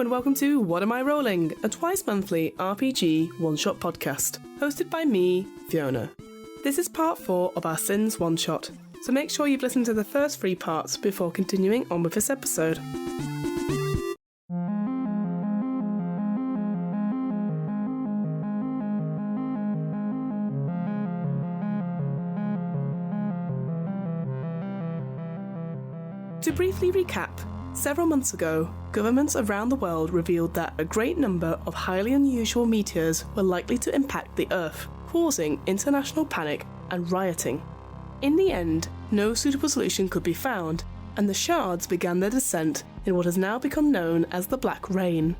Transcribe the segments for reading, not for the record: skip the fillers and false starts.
and welcome to What Am I Rolling, a twice-monthly RPG one-shot podcast, hosted by me, Fiona. This is part 4 of our Sins one-shot, so make sure you've listened to the first 3 parts before continuing on with this episode. To briefly recap, several months ago, governments around the world revealed that a great number of highly unusual meteors were likely to impact the Earth, causing international panic and rioting. In the end, no suitable solution could be found, and the shards began their descent in what has now become known as the Black Rain.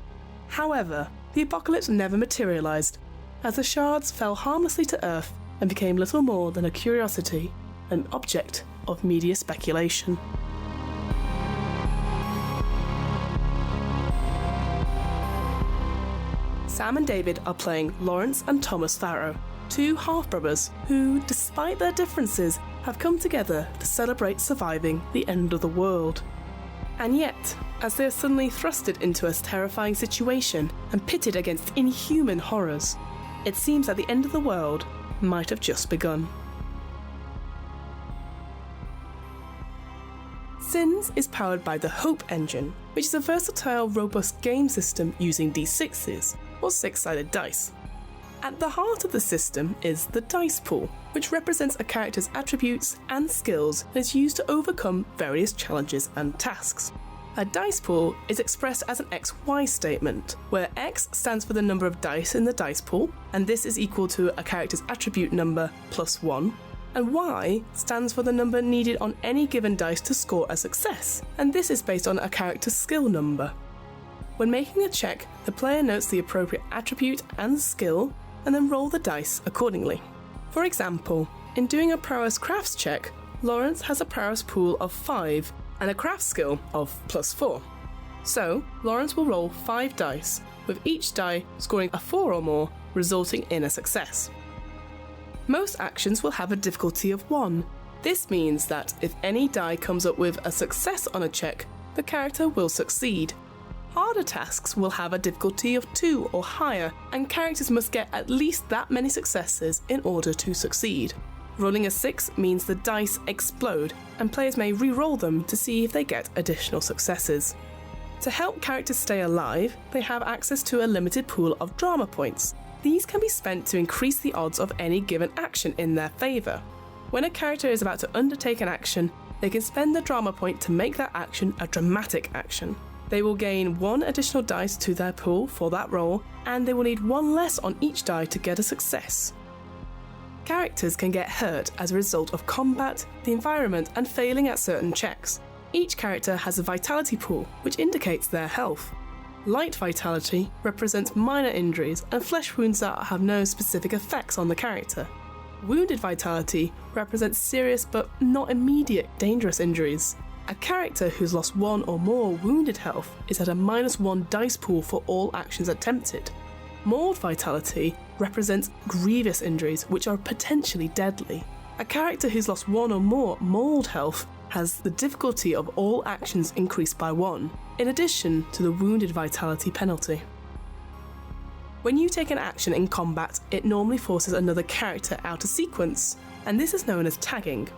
However, the apocalypse never materialised, as the shards fell harmlessly to Earth and became little more than a curiosity, an object of media speculation. Sam and David are playing Lawrence and Thomas Farrow, 2 half-brothers who, despite their differences, have come together to celebrate surviving the end of the world. And yet, as they are suddenly thrusted into a terrifying situation and pitted against inhuman horrors, it seems that the end of the world might have just begun. Sins is powered by the Hope engine, which is a versatile, robust game system using d6s, or 6-sided dice. At the heart of the system is the dice pool, which represents a character's attributes and skills and is used to overcome various challenges and tasks. A dice pool is expressed as an XY statement, where X stands for the number of dice in the dice pool, and this is equal to a character's attribute number plus 1, and Y stands for the number needed on any given dice to score a success, and this is based on a character's skill number. When making a check, the player notes the appropriate attribute and skill, and then roll the dice accordingly. For example, in doing a prowess crafts check, Lawrence has a prowess pool of 5 and a crafts skill of plus 4. So, Lawrence will roll 5 dice, with each die scoring a 4 or more, resulting in a success. Most actions will have a difficulty of 1. This means that if any die comes up with a success on a check, the character will succeed. Harder tasks will have a difficulty of 2 or higher, and characters must get at least that many successes in order to succeed. Rolling a 6 means the dice explode, and players may re-roll them to see if they get additional successes. To help characters stay alive, they have access to a limited pool of drama points. These can be spent to increase the odds of any given action in their favour. When a character is about to undertake an action, they can spend the drama point to make that action a dramatic action. They will gain 1 additional dice to their pool for that roll, and they will need 1 less on each die to get a success. Characters can get hurt as a result of combat, the environment, and failing at certain checks. Each character has a vitality pool, which indicates their health. Light vitality represents minor injuries and flesh wounds that have no specific effects on the character. Wounded vitality represents serious but not immediate dangerous injuries. A character who's lost 1 or more wounded health is at a -1 dice pool for all actions attempted. Mauled vitality represents grievous injuries which are potentially deadly. A character who's lost 1 or more mauled health has the difficulty of all actions increased by 1, in addition to the wounded vitality penalty. When you take an action in combat, it normally forces another character out of sequence, and this is known as tagging.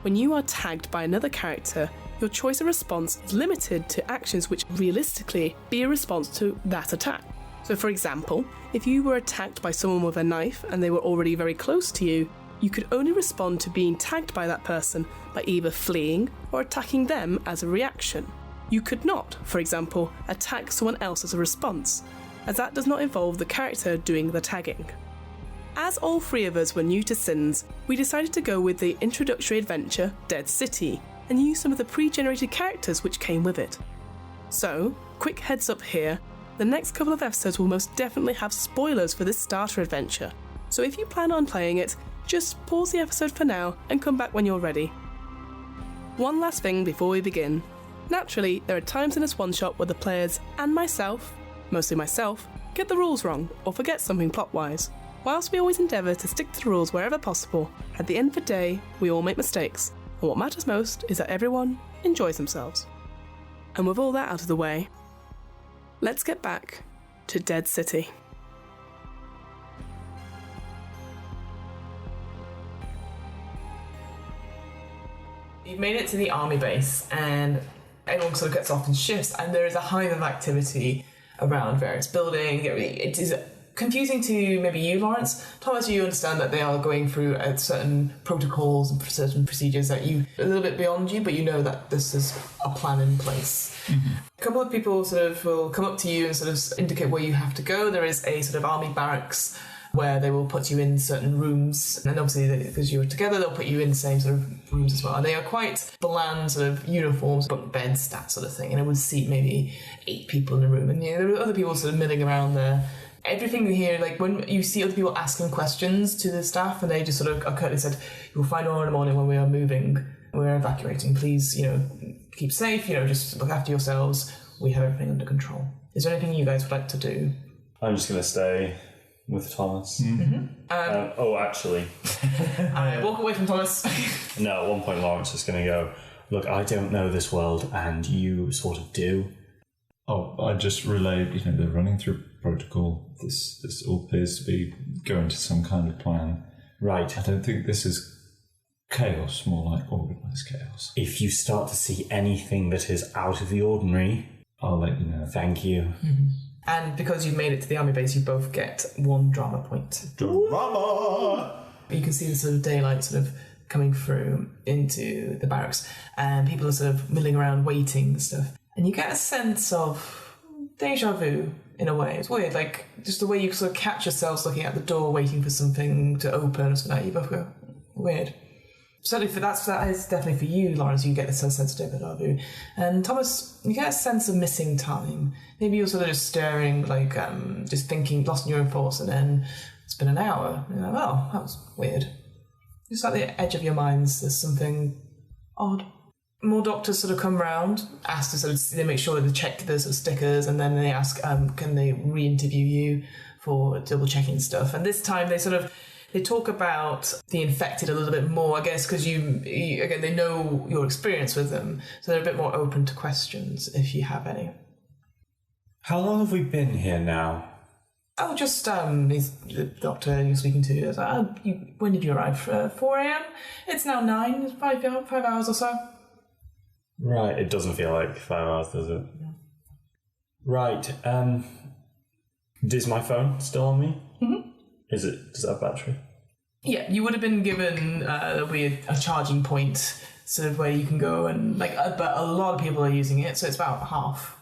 When you are tagged by another character, your choice of response is limited to actions which realistically be a response to that attack. So for example, if you were attacked by someone with a knife and they were already very close to you, you could only respond to being tagged by that person by either fleeing or attacking them as a reaction. You could not, for example, attack someone else as a response, as that does not involve the character doing the tagging. As all 3 of us were new to Sins, we decided to go with the introductory adventure, Dead City, and use some of the pre-generated characters which came with it. So, quick heads up here, the next couple of episodes will most definitely have spoilers for this starter adventure, so if you plan on playing it, just pause the episode for now and come back when you're ready. One last thing before we begin. Naturally, there are times in this one-shot where the players, and myself, mostly myself, get the rules wrong or forget something plot-wise. Whilst we always endeavour to stick to the rules wherever possible, at the end of the day, we all make mistakes, and what matters most is that everyone enjoys themselves. And with all that out of the way, let's get back to Dead City. You've made it to the army base, and everyone sort of gets off in shifts, and there is a hive of activity around various buildings. It is confusing to maybe you, Lawrence. Thomas, you understand that they are going through certain protocols and certain procedures that you a little bit beyond you, but you know that this is a plan in place. Mm-hmm. A couple of people sort of will come up to you and sort of indicate where you have to go. There is a sort of army barracks where they will put you in certain rooms, and obviously because you're together they'll put you in the same sort of rooms as well, and they are quite bland sort of uniforms, bunk beds, that sort of thing, and it would seat maybe 8 people in a room, and there are other people sort of milling around there. Everything here, like when you see other people asking questions to the staff, and they just sort of curtly said, "You'll find out in the morning when we are moving, we're evacuating, please, keep safe, just look after yourselves, we have everything under control." Is there anything you guys would like to do? I'm just going to stay with Thomas. Mm-hmm. Actually. Walk away from Thomas. No, at one point Lawrence is going to go, "Look, I don't know this world, and you sort of do." Oh, I just relayed, they're running through protocol. This all appears to be going to some kind of plan. Right. I don't think this is chaos, more like organised chaos. If you start to see anything that is out of the ordinary, I'll let you know. Thank you. Mm-hmm. And because you've made it to the army base, you both get 1 drama point. Drama! You can see the sort of daylight sort of coming through into the barracks, and people are sort of milling around waiting and stuff. And you get a sense of deja vu in a way. It's weird, like just the way you sort of catch yourselves looking at the door, waiting for something to open or something like that. You both go, weird. Certainly, that is definitely for you, Lawrence. You get this sense of deja vu, and Thomas, you get a sense of missing time. Maybe you're sort of just staring, like just thinking, lost in your own thoughts, and then it's been an hour. You're like, oh, that was weird. Just at the edge of your minds, there's something odd. More doctors sort of come round, ask to sort of they make sure they check the sort of stickers, and then they ask, can they re-interview you for double checking stuff? And this time they talk about the infected a little bit more, I guess, because you again, they know your experience with them, so they're a bit more open to questions if you have any. How long have we been here now? Oh, just he's the doctor you're speaking to. Is like, when did you arrive? 4 a.m. It's now 9. It's 5 hours or so. Right, it doesn't feel like 5 hours, does it? No. Right, is my phone still on me? Mm-hmm. Does it have battery? Yeah, you would have been given there'll be a charging point sort of where you can go and but a lot of people are using it, so it's about half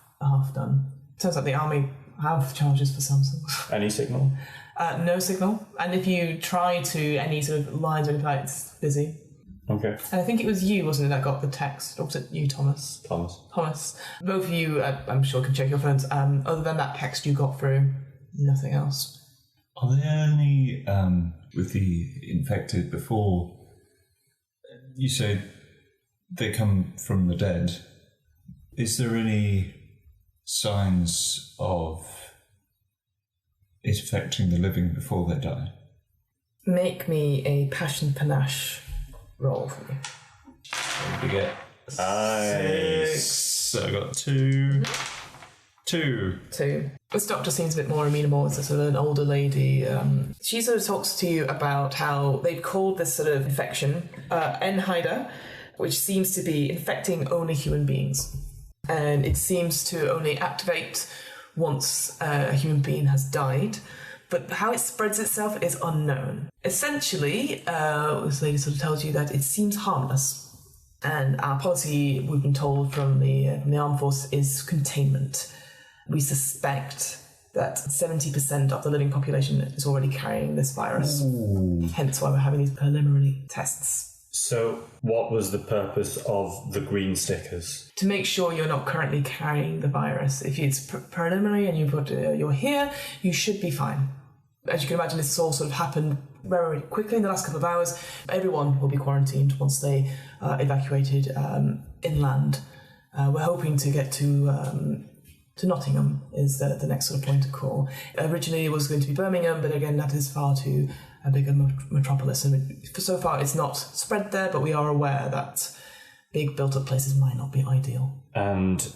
done. Turns out the army have chargers for Samsung. Any signal? No signal, and if you try to any sort of lines or anything like that, it's busy. Okay. And I think it was you, wasn't it, that got the text? Or was it you, Thomas? Thomas. Both of you, I'm sure, can check your phones. Other than that text you got through, nothing else. Are there any, with the infected before, you said they come from the dead, is there any signs of it affecting the living before they die? Make me a passion panache roll for me. What did you get? Nice. 6. So I got 2. 2. This doctor seems a bit more amenable. It's a sort of an older lady. She sort of talks to you about how they've called this sort of infection N-Hyder, which seems to be infecting only human beings. And it seems to only activate once a human being has died. But how it spreads itself is unknown. Essentially, this lady sort of tells you that it seems harmless. And our policy, we've been told from the armed force, is containment. We suspect that 70% of the living population is already carrying this virus. Ooh. Hence why we're having these preliminary tests. So what was the purpose of the green stickers? To make sure you're not currently carrying the virus. If it's preliminary and you're here, you should be fine. As you can imagine, this has all sort of happened very quickly in the last couple of hours. Everyone will be quarantined once they are evacuated inland. We're hoping to get to Nottingham is the next sort of point of call. Originally it was going to be Birmingham, but again that is far too a bigger metropolis, and so far it's not spread there, but we are aware that big built-up places might not be ideal. And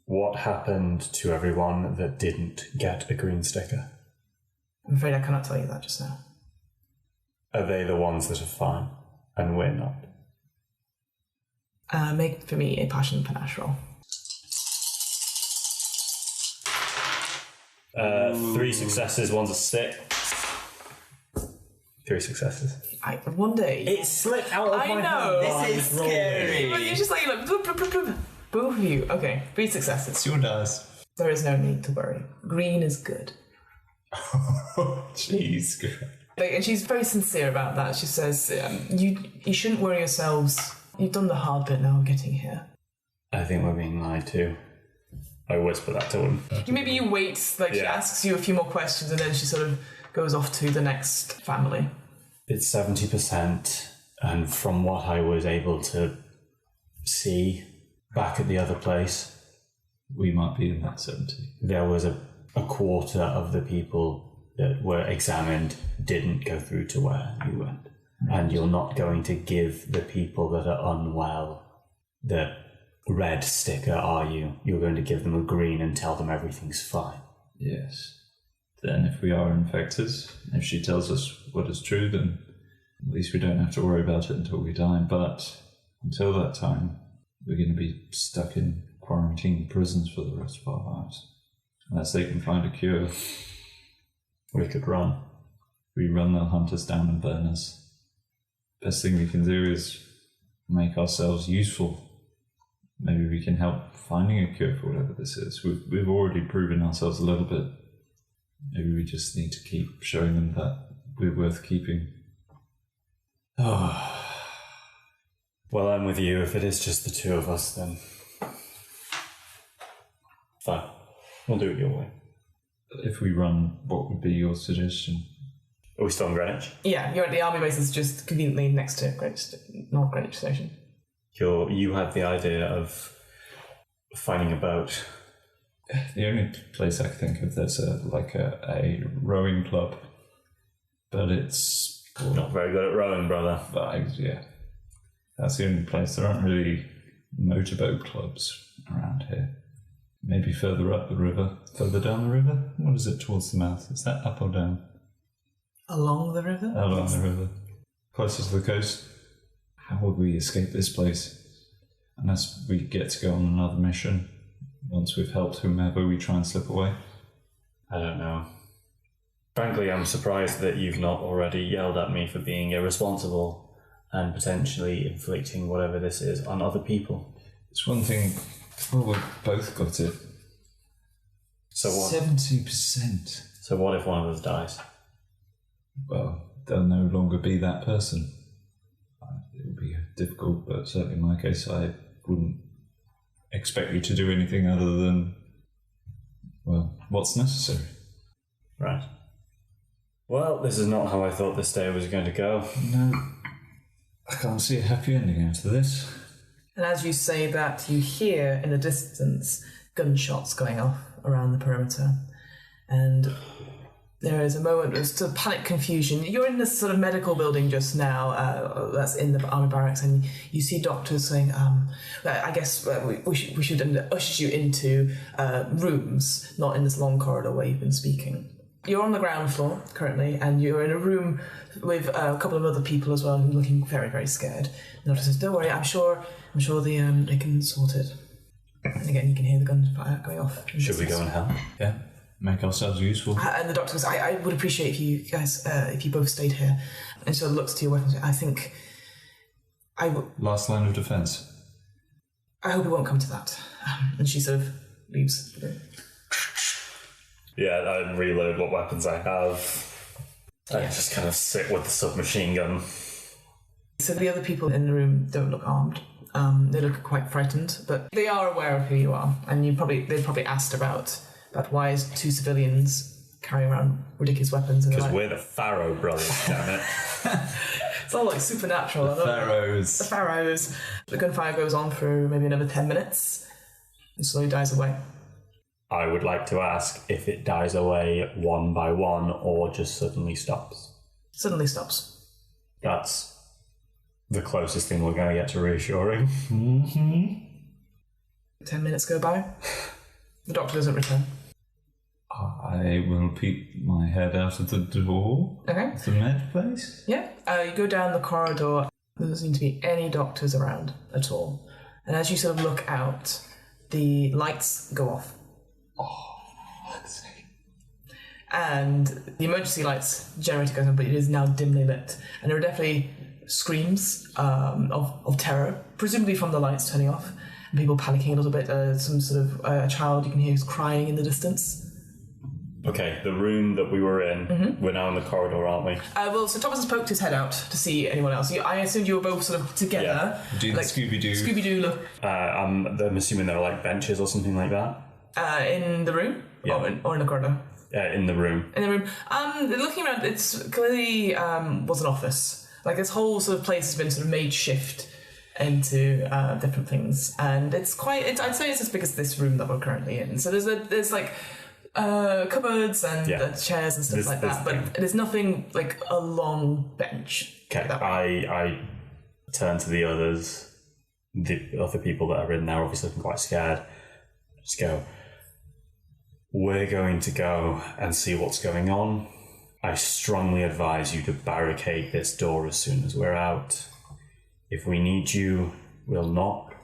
What happened to everyone that didn't get a green sticker? I'm afraid I cannot tell you that just now. Are they the ones that are fine, and we're not? Make for me a passion panache roll. 3 successes, one's a 6. 3 successes. One day... It slipped out of I my know. hand. This is scary. But you're just like, bloop, bloop, bloop, bloop. Both of you. Okay, 3 successes. It's your dice. There is no need to worry. Green is good. Jeez. And she's very sincere about that. She says, you shouldn't worry yourselves. You've done the hard bit now of getting here. I think we're being lied to. I whisper that to him. Maybe you wait, she asks you a few more questions and then she sort of goes off to the next family. It's 70%, and from what I was able to see back at the other place, we might be in that 70. There was a quarter of the people that were examined didn't go through to where you went. And you're not going to give the people that are unwell the red sticker, are you? You're going to give them a green and tell them everything's fine. Yes. Then if we are infected, if she tells us what is true, then at least we don't have to worry about it until we die. But until that time, we're going to be stuck in quarantine prisons for the rest of our lives. Unless they can find a cure. We could run. We run, they'll hunt us down and burn us. Best thing we can do is make ourselves useful. Maybe we can help finding a cure for whatever this is. We've already proven ourselves a little bit. Maybe we just need to keep showing them that we're worth keeping. Oh. Well, I'm with you. If it is just the two of us, then fine. We'll do it your way. If we run, what would be your suggestion? Are we still in Greenwich? Yeah, you're at the army base is just conveniently next to North Greenwich Station. You had the idea of finding a boat. The only place I can think of there's a rowing club, but it's not very good at rowing, brother. Yeah, that's the only place. There aren't really motorboat clubs around here. Maybe further up the river, further down the river. What is it towards the mouth? Is that up or down? Along the river? Along the river, closer to the coast. How would we escape this place? Unless we get to go on another mission. Once we've helped whomever, we try and slip away. I don't know. Frankly, I'm surprised that you've not already yelled at me for being irresponsible and potentially inflicting whatever this is on other people. It's one thing. Well, we've both got it. So what? 70%. So what if one of us dies? Well, they'll no longer be that person. It would be difficult, but certainly in my case, I wouldn't expect you to do anything other than, well, what's necessary. Right. Well, this is not how I thought this day was going to go. No, I can't see a happy ending out of this. And as you say that, you hear in the distance gunshots going off around the perimeter. And there is a moment of sort of panic confusion. You're in this sort of medical building just now, that's in the army barracks, and you see doctors saying, I guess we should usher you into rooms, not in this long corridor where you've been speaking. You're on the ground floor currently, and you're in a room with a couple of other people as well, who are looking very, very scared. The doctor says, "Don't worry, I'm sure they can sort it." And again, you can hear the gunfire going off. Should we go and help? Yeah, make ourselves useful. And the doctor goes, I would appreciate if you guys, if you both stayed here. And so looks to your weapons. I think Last line of defence. I hope it won't come to that. And she sort of leaves the room. Yeah, I reload what weapons I have. I just kind of sit with the submachine gun. So the other people in the room don't look armed. They look quite frightened, but they are aware of who you are. And they probably asked about why is two civilians carrying around ridiculous weapons. Because we're the Pharaoh brothers, damn it. It's all like supernatural. The Pharaohs. The Pharaohs. The gunfire goes on for maybe another 10 minutes and slowly dies away. I would like to ask if it dies away one by one or just suddenly stops. Suddenly stops. That's the closest thing we're going to get to reassuring. 10 minutes go by. The doctor doesn't return. I will peek my head out of the door. Okay. Of the med place. Yeah. You go down the corridor. There doesn't seem to be any doctors around at all. And as you sort of look out, the lights go off. And the emergency lights generator goes on, but it is now dimly lit. And there are definitely screams of terror, presumably from the lights turning off, and people panicking a little bit. Some sort of a child you can hear is crying in the distance. Okay, the room that we were in, we're now in the corridor, aren't we? So Thomas has poked his head out to see anyone else. I assumed you were both sort of together. Yeah. Do like Scooby-Doo. Scooby-Doo look. I'm assuming there are like benches or something like that. In the room? Yeah. Or in the corridor? In the room. In the room. Looking around, it's clearly was an office. Like this whole sort of place has been sort of made shift into different things, and it's quite. I'd say it's as big as this room that we're currently in. So there's like cupboards and chairs and stuff like that, but there's nothing like a long bench. Okay, I turn to the others, the other people that are in there, obviously looking quite scared. Just go. We're going to go and see what's going on. I strongly advise you to barricade this door as soon as we're out. If we need you, we'll knock.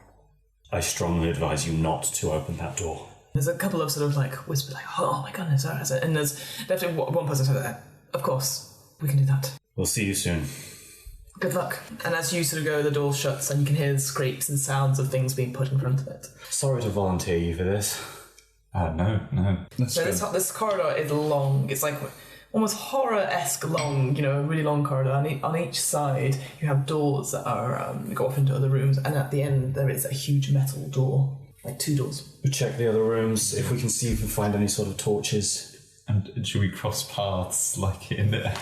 I strongly advise you not to open that door. There's a couple of sort of like whispers like, oh my goodness, and there's definitely one person said that. Of course, we can do that. We'll see you soon. Good luck. And as you sort of go, the door shuts and you can hear the scrapes and sounds of things being put in front of it. Sorry to volunteer you for this. No. So this corridor is long. It's like almost horror-esque long, a really long corridor. And on each side, you have doors that are go off into other rooms. And at the end, there is a huge metal door, like 2 doors. We'll check the other rooms if we can see if we find any sort of torches. And should we cross paths like in there?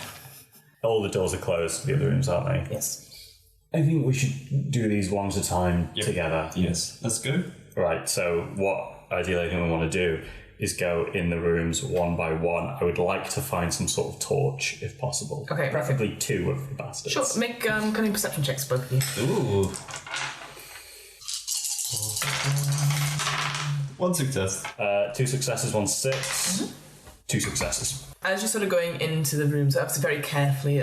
All the doors are closed, the other rooms, aren't they? Yes. I think we should do these one at a time together. Yes, let's go. Right, so what ideally I think we want to do is go in the rooms one by one. I would like to find some sort of torch, if possible. Okay. Preferably 2 of the bastards. Sure, make cunning perception checks, both of you. Ooh. 1 success. 2 successes, 1 6. 2 successes. As you're sort of going into the rooms, obviously very carefully,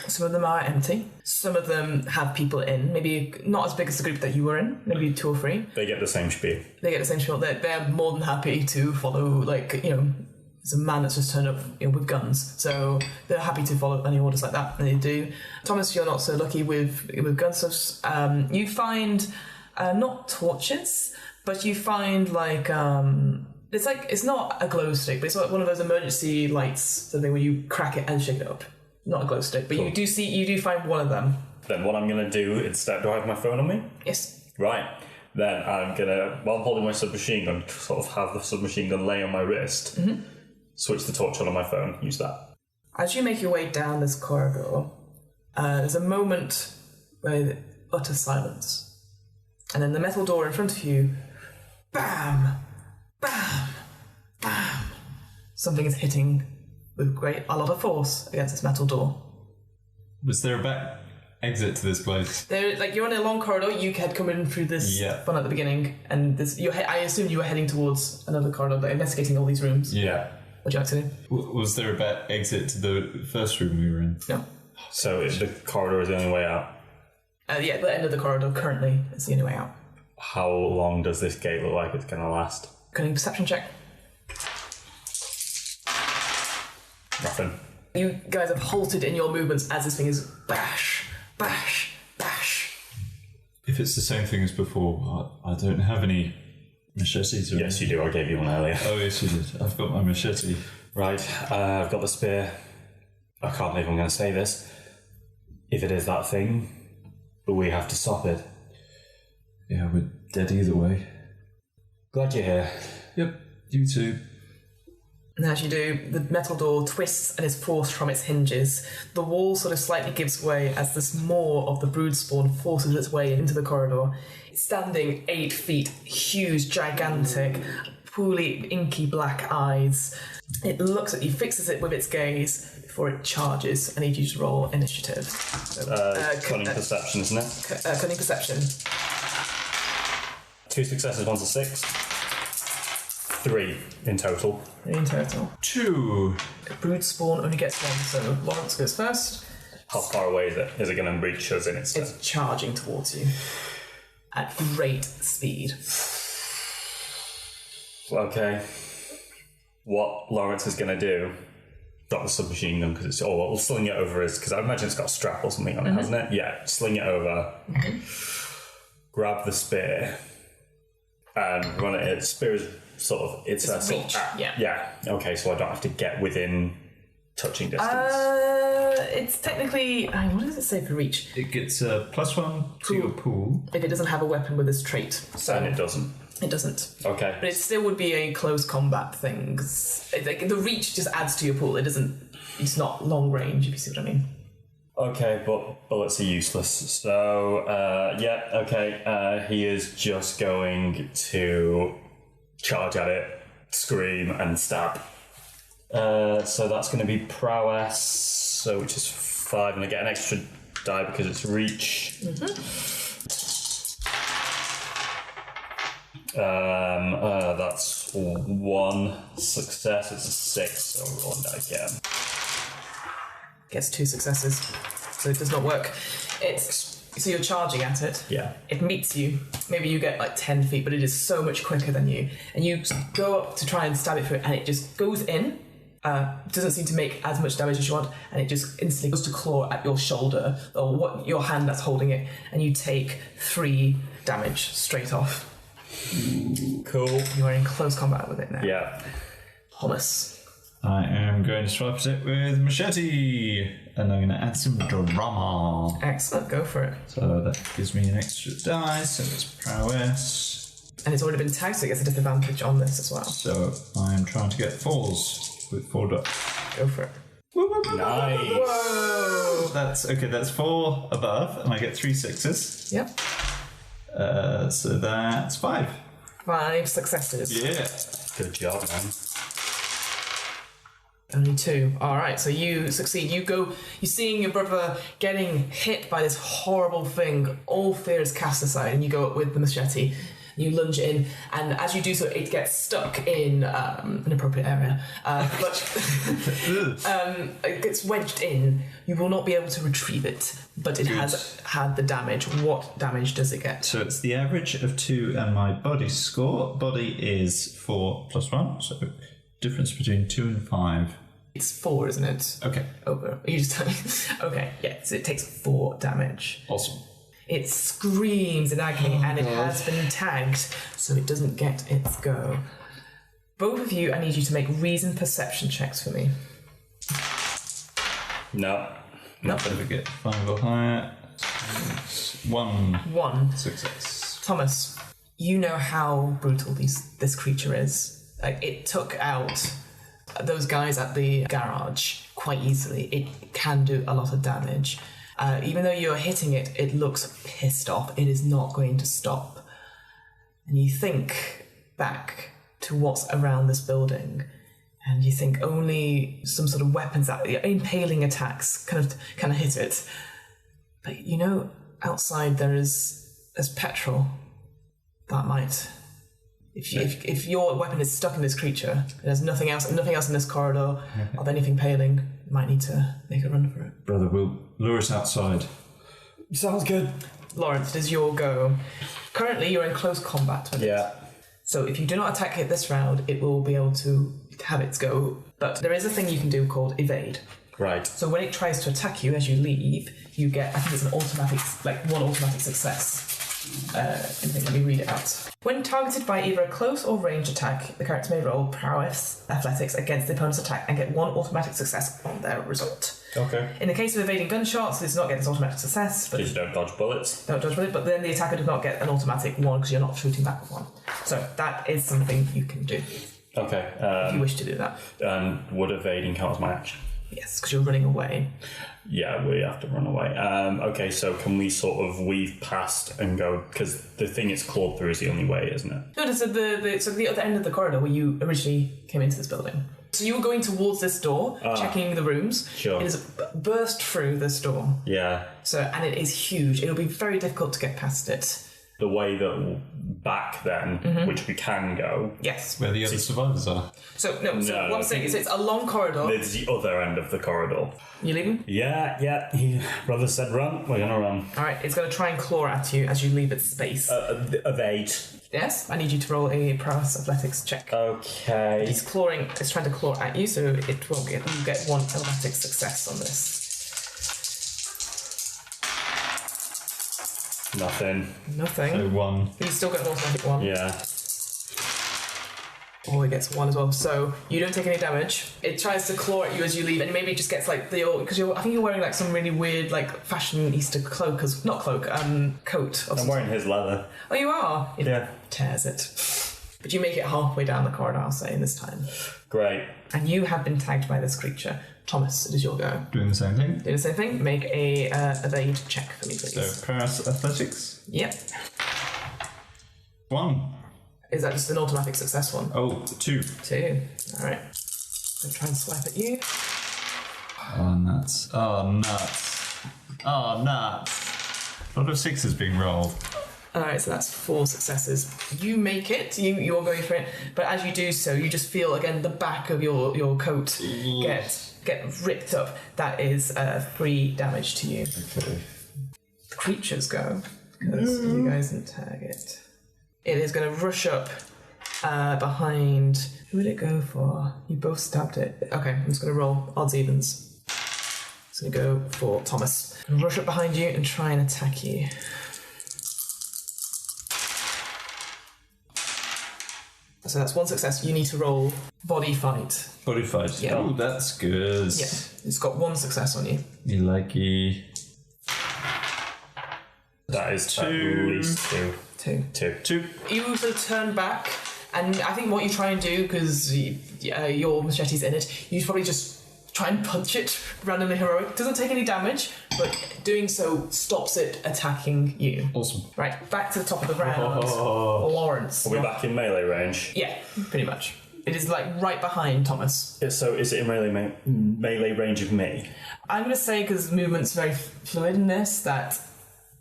some of them are empty. Some of them have people in, maybe not as big as the group that you were in, maybe 2 or 3. They get the same spiel. They're more than happy to follow, it's a man that's just turned up with guns. So they're happy to follow any orders like that, and they do. Thomas, you're not so lucky with guns. So, you find not torches, but you find it's not a glow stick, but it's like one of those emergency lights, something where you crack it and shake it up. Not a glow stick, but you do find one of them. Then what I'm going to do instead, do I have my phone on me? Yes. Right. Then I'm going to, while I'm holding my submachine gun, sort of have the submachine gun lay on my wrist, switch the torch on my phone, use that. As you make your way down this corridor, there's a moment where utter silence. And then the metal door in front of you, bam! Bam! Bam! Something is hitting with a lot of force against this metal door. Was there a back exit to this place? You're on a long corridor. You had come in through this one at the beginning, and I assumed you were heading towards another corridor, investigating all these rooms. Yeah. What'd you like to do? Was there a back exit to the first room we were in? No. So the corridor is the only way out? The end of the corridor currently is the only way out. How long does this gate look like it's going to last? Cunning perception check. Nothing. You guys have halted in your movements as this thing is bash, bash, bash. If it's the same thing as before, I don't have any machetes. Yes, you do. I gave you one earlier. Oh, yes, you did. I've got my machete. Right, I've got the spear. I can't believe I'm going to say this. If it is that thing, we have to stop it. Yeah, we're dead either way. Glad you're here. Yep, you too. And as you do, the metal door twists and is forced from its hinges. The wall sort of slightly gives way as this more of the brood spawn forces its way into the corridor. It's standing 8 feet, huge, gigantic, pooly, inky black eyes. It looks at you, fixes it with its gaze before it charges. I need you to roll initiative. Cunning perception, isn't it? Cunning perception. 2 successes, 1's a 6. 3 in total. 3 in total. 2. Brood spawn only gets 1, so Lawrence goes first. How far away is it? Is it going to reach us in its turn? It's charging towards you at great speed. Okay. What Lawrence is going to do, drop the submachine gun, because it's, we'll sling it over his, because I imagine it's got a strap or something on it, hasn't it? Yeah, sling it over, grab the spear, and run it. Its spear is sort of, it's a sort reach, of, yeah. Yeah, okay, so I don't have to get within touching distance. It's technically, what does it say for reach? It gets a +1 to your pool. If it doesn't have a weapon with this trait. So And it doesn't. It doesn't. Okay. But it still would be a close combat thing. 'Cause the reach just adds to your pool. It doesn't. It's not long range, if you see what I mean. Okay, but bullets are useless. So, he is just going to charge at it, scream, and stab. So that's going to be prowess, which is 5, and I get an extra die because it's reach. That's 1 success. It's a 6, so roll that again. Gets 2 successes, so it does not work. So you're charging at it. Yeah. It meets you. Maybe you get like 10 feet, but it is so much quicker than you. And you go up to try and stab it through, and it just goes in. Doesn't seem to make as much damage as you want, and it just instantly goes to claw at your shoulder or your hand that's holding it, and you take 3 damage straight off. Cool. You are in close combat with it now. Yeah. Thomas. I am going to swipe at it with machete, and I'm going to add some drama. Excellent, go for it. So that gives me an extra dice, and it's prowess. And it's already been tagged, so it gets a disadvantage on this as well. So I'm trying to get 4s with 4 dots. Go for it. Nice. Whoa! That's 4 above, and I get 3 6s. Yep. So that's 5. 5 successes. Yeah. Good job, man. Only 2. Alright, so you succeed. You're seeing your brother getting hit by this horrible thing. All fear is cast aside, and you go up with the machete. You lunge in, and as you do so, it gets stuck in an appropriate area. But it gets wedged in. You will not be able to retrieve it, but it has had the damage. What damage does it get? So it's the average of 2 and my body score. Body is 4 + 1, so difference between 2 and 5. It's 4, isn't it? Okay. Over. You just tell me. Okay, yeah, so it takes 4 damage. Awesome. It screams in agony, and it has been tagged, so it doesn't get its go. Both of you, I need you to make reason perception checks for me. No. Nothing. We get 5 or higher. It's 1 success. Thomas, you know how brutal this creature is. Like, it took out those guys at the garage quite easily. It can do a lot of damage. Even though you're hitting it, it looks pissed off. It is not going to stop. And you think back to what's around this building, and you think only some sort of weapons, impaling attacks kind of hit it. But you know, outside there's petrol that might. If your weapon is stuck in this creature, there's nothing else in this corridor of anything paling, you might need to make a run for it. Brother, we'll lure it outside. Sounds good. Lawrence, it is your go. Currently, you're in close combat with it. So if you do not attack it this round, it will be able to have its go. But there is a thing you can do called evade. Right. So when it tries to attack you as you leave, you get, I think it's an automatic, one automatic success. Let me read it out. When targeted by either a close or range attack, the character may roll prowess athletics against the opponent's attack and get 1 automatic success on their result. Okay. In the case of evading gunshots, this does not get this automatic success. Because you don't dodge bullets. Don't dodge bullets, but then the attacker does not get an automatic 1 because you're not shooting back with 1. So that is something you can do. Okay. If you wish to do that. And would evading count as my action? Yes, because you're running away. Yeah, we have to run away. Okay, so can we sort of weave past and go? Because the thing it's clawed through is the only way, isn't it? No, so the other end of the corridor where you originally came into this building. So you were going towards this door, checking the rooms. Sure. It has burst through this door. Yeah. So, and it is huge. It'll be very difficult to get past it. the way that back then, which we can go. Yes. Where the other survivors are. So what I'm saying is it's a long corridor. There's the other end of the corridor. You leaving? Yeah. Brother said run. We're gonna run. All right. It's going to try and claw at you as you leave its space. Evade. Yes. I need you to roll a prowess athletics check. Okay. He's trying to claw at you, so it won't get. You get one athletics success on this. Nothing. So 1. But you still get an automatic one. Yeah. Oh, it gets 1 as well. So you don't take any damage. It tries to claw at you as you leave, and maybe it just gets like because I think you're wearing like some really weird like fashionista coat. I'm wearing his leather. Oh, you are. It Yeah. tears it. But you make it halfway down the corridor, I'll say, this time. Great. And you have been tagged by this creature. Thomas, it is your go. Doing the same thing. Do the same thing. Make a evade check for me, please. So, prowess athletics. Yep. 1. Is that just an automatic success one? Oh, 2. 2. All right. So try and swipe at you. Oh, nuts. A lot of 6s being rolled. All right, so that's 4 successes. You make it. You're going for it, but as you do so, you just feel again the back of your coat get ripped up. That is 3 damage to you. Okay. The creatures go because you guys didn't tag it. It is going to rush up behind. Who would it go for? You both stabbed it. Okay, I'm just going to roll odds evens. It's going to go for Thomas. It's going to rush up behind you and try and attack you. So that's 1 success. You need to roll body fight. Body fight. Yeah. Oh, that's good. Yeah, it's got 1 success on you. You likey. That is 2. at least 2. 2. You sort of turn back, and I think what you try and do, because your machete's in it, you probably just try and punch it randomly heroic. Doesn't take any damage, but doing so stops it attacking you. Awesome. Right, back to the top of the round. Lawrence. Are we back in melee range? Yeah, pretty much. It is like right behind Thomas. So is it in melee range of me? I'm going to say, because movement's very fluid in this, that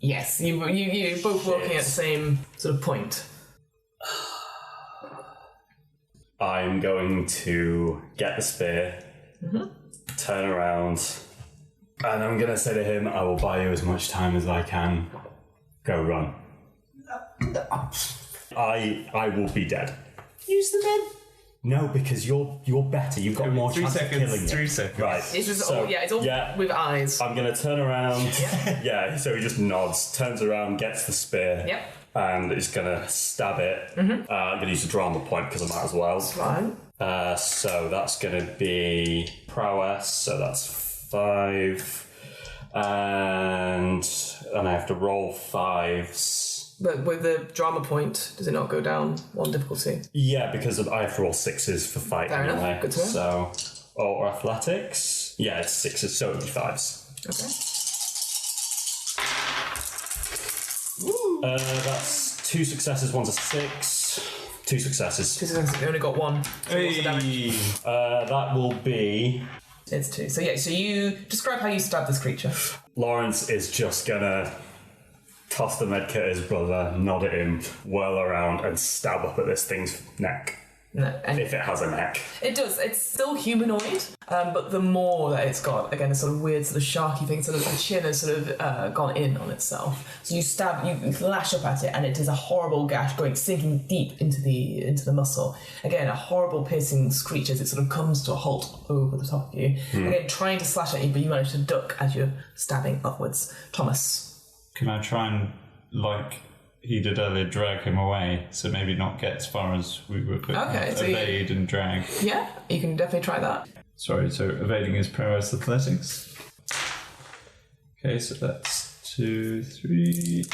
yes, you're both working at the same sort of point. I'm going to get the spear, turn around, and I'm going to say to him, I will buy you as much time as I can. Go run. I will be dead. Use the bed. No, because you're better. You've got more 3 chance of seconds. killing it. 3 seconds. Right. It's just it's all with eyes. I'm going to turn around. Yeah, so he just nods, turns around, gets the spear. Yep. And he's going to stab it. I'm going to use a drama point because I might as well. Fine. So that's going to be prowess, so that's 5. And I have to roll 5s. But with the drama point, does it not go down 1 difficulty? Yeah, because I have to roll 6s for fighting. Fair enough. Anyway. Good to know. So, or athletics. Yeah, it's 6s, so it'll be 5s. Okay. That's 2 successes, 1's a 6. 2 successes. 2 successes, you only got 1. So what's the damage? That will be... It's 2. So so you describe how you stab this creature. Lawrence is just gonna toss the medkit at his brother, nod at him, whirl around, and stab up at this thing's neck. No, and If it has a neck. it does. It's still humanoid, but the more that it's got, again, a sort of weird, sort of sharky thing, sort of the chin has sort of gone in on itself. So you lash up at it, and it is a horrible gash sinking deep into the muscle. Again, a horrible piercing screech as it sort of comes to a halt over the top of you. Again, trying to slash at you, but you manage to duck as you're stabbing upwards. Thomas. Can I try and, like he did earlier, drag him away? So maybe not get as far as we were, but so evade and drag. Yeah, you can definitely try that. Sorry, so evading is prowess athletics. Okay, so that's 2, 3.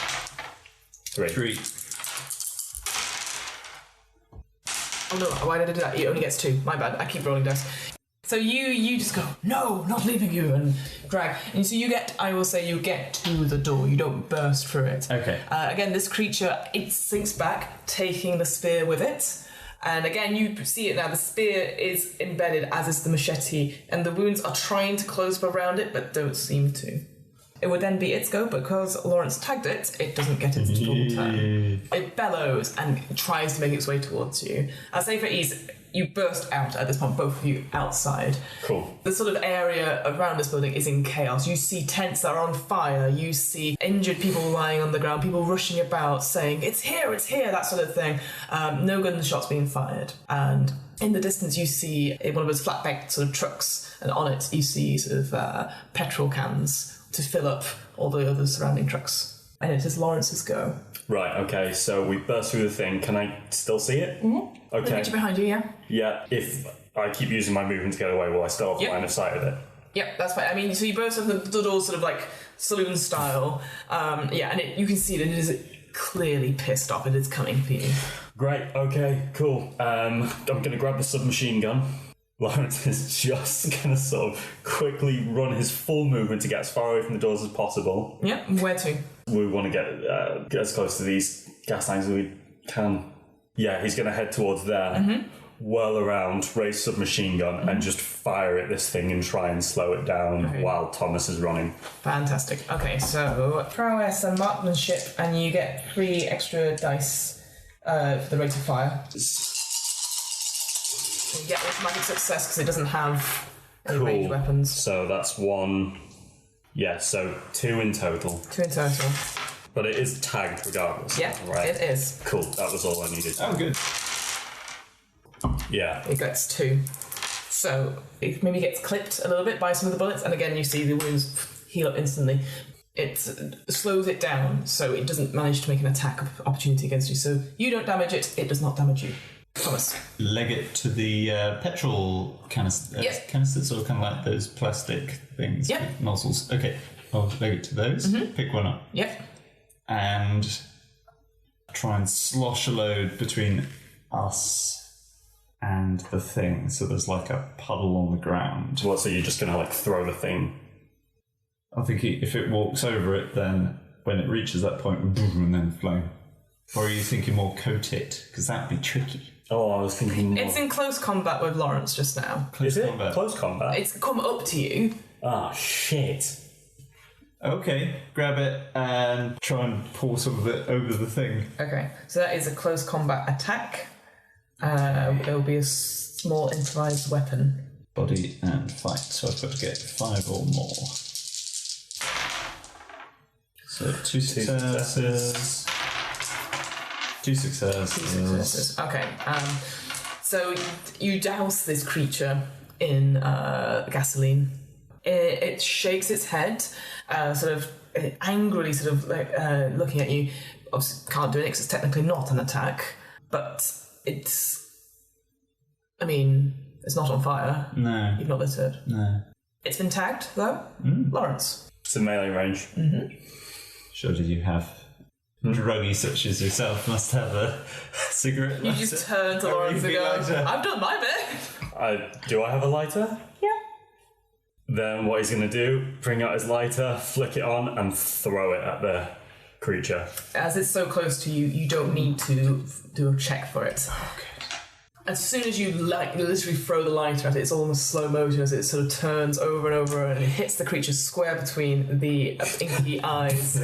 3. Oh no, why did I do that? It only gets 2. My bad. I keep rolling dice. So you just go, no, not leaving you, and drag. And so you get to the door. You don't burst through it. Okay. Again, this creature, it sinks back, taking the spear with it. And again, you see it now. The spear is embedded, as is the machete, and the wounds are trying to close up around it, but don't seem to. It would then be its go, but because Lawrence tagged it, it doesn't get its full turn. It bellows and tries to make its way towards you. I'll say for ease, you burst out at this point, both of you outside. Cool. The sort of area around this building is in chaos. You see tents that are on fire. You see injured people lying on the ground, people rushing about saying, it's here, that sort of thing. No gunshots being fired. And in the distance, you see one of those flatbed sort of trucks, and on it, you see sort of petrol cans to fill up all the other surrounding trucks. And it is Lawrence's go. Right, okay, so we burst through the thing. Can I still see it? Mm-hmm. Okay. The creature behind you, yeah? Yeah, if I keep using my movement to get away, will I still have line of sight of it? Yep, that's fine. I mean, so you burst open the door sort of like saloon style. And you can see that it is clearly pissed off. It is coming for you. Great, okay, cool. I'm going to grab the submachine gun. Lawrence is just going to sort of quickly run his full movement to get as far away from the doors as possible. Yep, where to? We want to get as close to these gas lines as we can. Yeah, he's going to head towards there, whirl around, raise submachine gun, and just fire at this thing and try and slow it down while Thomas is running. Fantastic. Okay, so prowess and marksmanship, and you get 3 extra dice for the rate of fire. You get automatic success because it doesn't have any ranged weapons. So that's 1. Yeah, so 2 in total. 2 in total. But it is tagged regardless. Yeah, right? it is. Cool, that was all I needed. Oh, good. Yeah. It gets 2. So it maybe gets clipped a little bit by some of the bullets, and again you see the wounds heal up instantly. It slows it down, so it doesn't manage to make an attack opportunity against you. So you don't damage it, it does not damage you. Thomas. Leg it to the petrol canisters, canisters, or kind of like those plastic things, with nozzles. Okay, I'll leg it to those, pick one up. Yep. And try and slosh a load between us and the thing. So there's like a puddle on the ground. What, so you're just going to like throw the thing? I think if it walks over it, then when it reaches that point, boom, and then flame. Or are you thinking more coat it? Because that'd be tricky. Oh, I was thinking more. It's in close combat with Lawrence just now. Is it? Close combat? It's come up to you. Ah, shit. Okay, grab it and try and pull some of it over the thing. Okay, so that is a close combat attack. It'll be a small improvised weapon. Body and fight. So I've got to get 5 or more. So 2 successes. 2 successes. Okay. So you douse this creature in gasoline. It shakes its head, sort of angrily, sort of like looking at you. Obviously, can't do it because it's technically not an attack, but it's. I mean, it's not on fire. No. You've not lit it. No. It's been tagged though. Lawrence. It's in melee range. Surely you have. Druggy such as yourself must have a cigarette You lighter. just turn to Lawrence and go, Lighter. I've done my bit. Do I have a lighter? Yeah. Then what he's going to do, bring out his lighter, flick it on, and throw it at the creature. As it's so close to you, you don't need to do a check for it. Okay. As soon as you literally throw the lighter at it, it's almost slow motion as it sort of turns over and over and it hits the creature square between the inky eyes.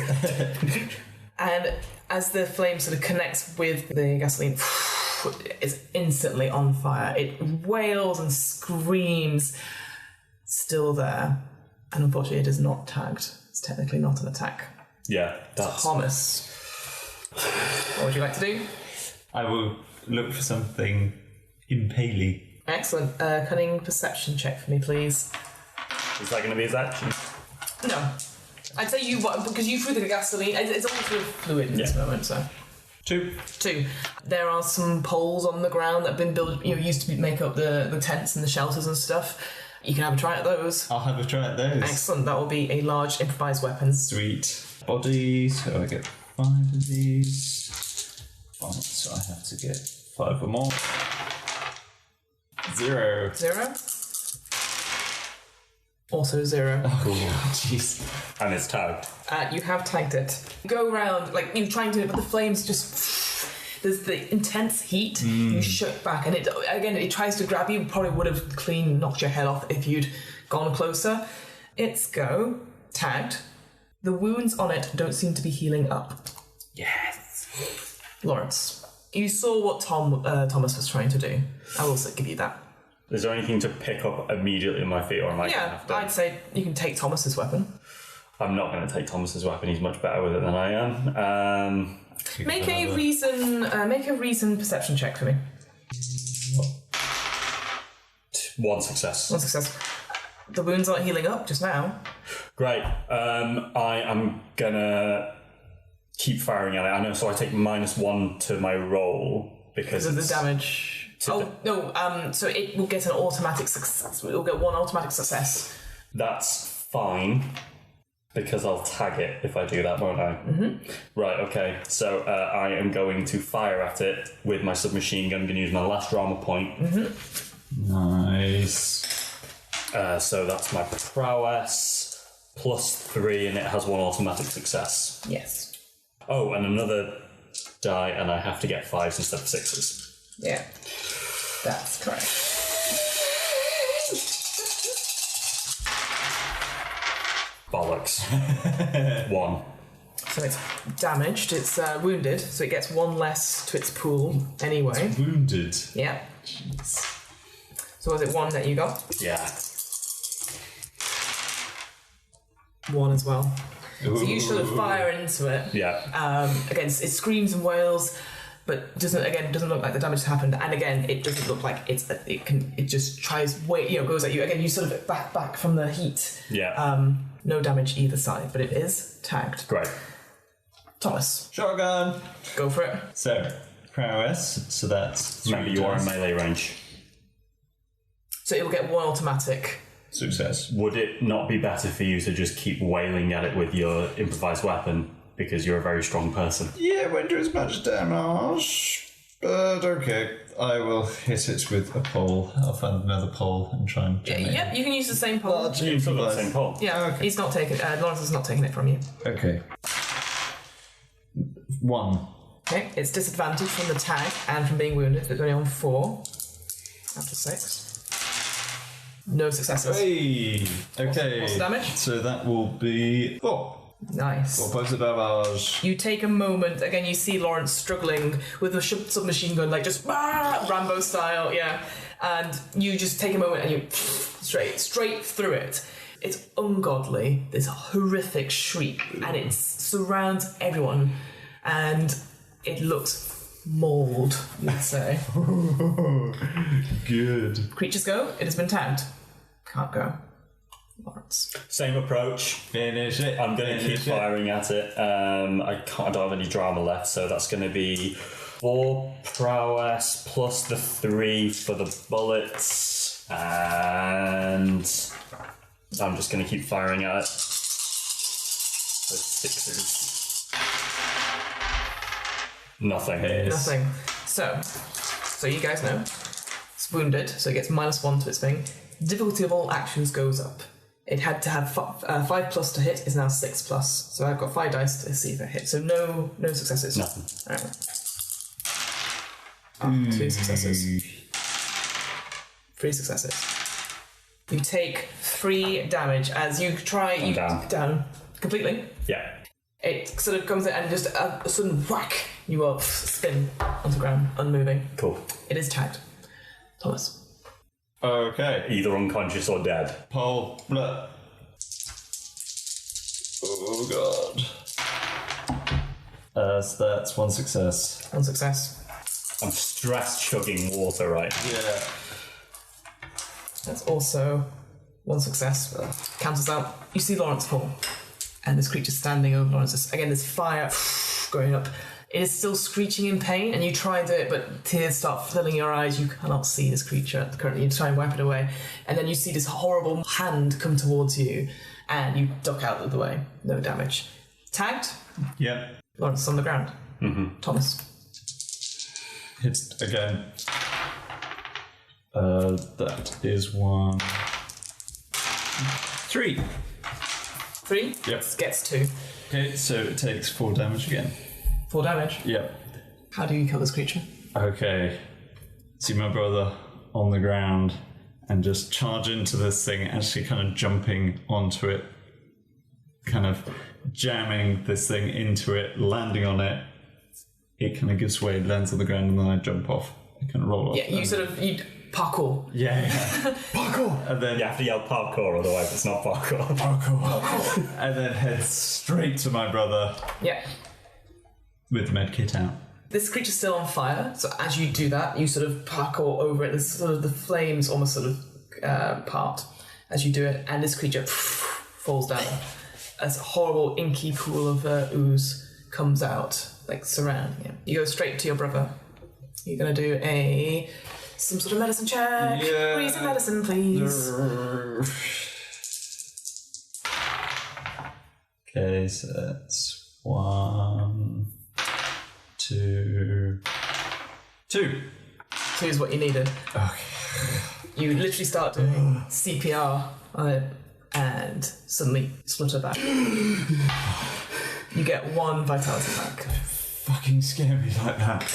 And as the flame sort of connects with the gasoline, it's instantly on fire. It wails and screams, still there. And unfortunately, it is not tagged. It's technically not an attack. Yeah, that's... Thomas, what would you like to do? I will look for something impaling. Excellent. Cunning perception check for me, please. Is that going to be his action? No. I'd say you, because you threw the gasoline, it's all sort of fluid in this moment, so. 2. There are some poles on the ground that have been built, used to make up the tents and the shelters and stuff. You can have a try at those. I'll have a try at those. Excellent, that will be a large improvised weapon. Sweet. Body, so I get 5 of these. 5, so I have to get 5 or more. 0. 0. Also 0. Oh, jeez. And it's tagged. You have tagged it. You go around, like, you're trying to, but the flames just... There's the intense heat. You shook back, and it tries to grab you. Probably would have clean knocked your head off if you'd gone closer. It's go. Tagged. The wounds on it don't seem to be healing up. Yes. Lawrence, you saw what Thomas was trying to do. I will also give you that. Is there anything to pick up immediately on my feet, or am I going to Yeah, have to... I'd say you can take Thomas's weapon. I'm not going to take Thomas's weapon. He's much better with it than I am. Make a reason perception check for me. One success. One success. The wounds aren't healing up just now. Great. I am going to keep firing at it. I know, so I take -1 to my roll because of the damage. So it will get an automatic success. It will get one automatic success. That's fine, because I'll tag it if I do that, won't I? Mm-hmm. Right, okay. So I am going to fire at it with my submachine gun. I'm going to use my last drama point. Mm-hmm. Nice. So that's my prowess +3, and it has 1 automatic success. Yes. Oh, and another die, and I have to get 5s instead of 6s. Yeah. That's correct. Bollocks. 1. So it's damaged, it's wounded, so it gets 1 less to its pool anyway. Wounded. Yeah. Jeez. So was it 1 that you got? Yeah. 1 as well. Ooh. So you sort of fire into it. Yeah. Again, it screams and wails, but doesn't look like the damage has happened. And again, it doesn't look like it just tries goes at you. Again, you sort of back from the heat. Yeah. No damage either side, but it is tagged. Great. Thomas, Shotgun. go for it. So, prowess. So that's... Remember, you are in melee range. So it will get 1 automatic. Success. Would it not be better for you to just keep wailing at it with your improvised weapon, because you're a very strong person? Yeah, won't do as much damage. But okay, I will hit it with a pole. I'll find another pole and try and jam it. Yep, you can use the same pole. You've still got the same pole. Yeah, Okay. he's not taking. Lawrence has not taken it from you. Okay. 1. Okay, it's disadvantaged from the tag and from being wounded. It's only on 4 after 6. No successes. Hey! Okay. What's the damage? So that will be 4. Nice. 4 points of damage. You take a moment, again, you see Lawrence struggling with the submachine gun, like just Rambo style, yeah. And you just take a moment and you straight through it. It's ungodly, this horrific shriek, and it surrounds everyone, and it looks mauled, let's say. Good. Creatures go, it has been tagged. Can't go. Lawrence. Same approach. Finish it. I'm going to keep Finish it. firing at it. I don't have any drama left, so that's going to be 4 prowess plus the 3 for the bullets, and I'm just going to keep firing at it. So 6s. Nothing. Nothing. So you guys know, it's wounded, so it gets -1 to its thing. Difficulty of all actions goes up. It had to have 5 plus to hit, is now 6 plus. So I've got 5 dice to see if it hits. So no successes. Nothing. Alright. 2 successes. 3 successes. You take 3 damage as you try. I'm down. Down completely. Yeah. It sort of comes in and just a sudden whack. You are spin onto the ground, unmoving. Cool. It is tagged. Thomas. Okay. Either unconscious or dead. Pole. Blah. Oh god. So that's 1 success. 1 success. I'm stress chugging water right now. Yeah. That's also 1 success. Cancels out. You see Lawrence fall. And this creature standing over Lawrence. Again, there's fire going up. It is still screeching in pain, and you try and do it, but tears start filling your eyes. You cannot see this creature currently. You try and wipe it away. And then you see this horrible hand come towards you, and you duck out of the way. No damage. Tagged? Yep. Lawrence is on the ground. Mm-hmm. Thomas. Hits again. That is 1. 3. 3? Yep. Gets 2. Okay, so it takes 4 damage again. 4 damage. Yep. How do you kill this creature? Okay. See my brother on the ground and just charge into this thing, actually kind of jumping onto it, kind of jamming this thing into it, landing on it. It kind of gives way, lands on the ground, and then I jump off. I kind of roll off. Yeah, you parkour. Yeah. Parkour! And then You have to yell parkour, otherwise it's not parkour. parkour. And then head straight to my brother Yeah. with the med kit out. This creature's still on fire, so as you do that, you sort of parkour over it. There's sort of the flames almost sort of part as you do it, and this creature falls down. As a horrible inky pool of ooze comes out, like surrounding him. You go straight to your brother. You're going to do some sort of medicine check. Yeah. Reason medicine, please. Okay, so that's 1, 2. 2 is what you needed. Okay. You literally start doing CPR on it and suddenly splutter back. You get 1 vitality back. Fucking scare me like that.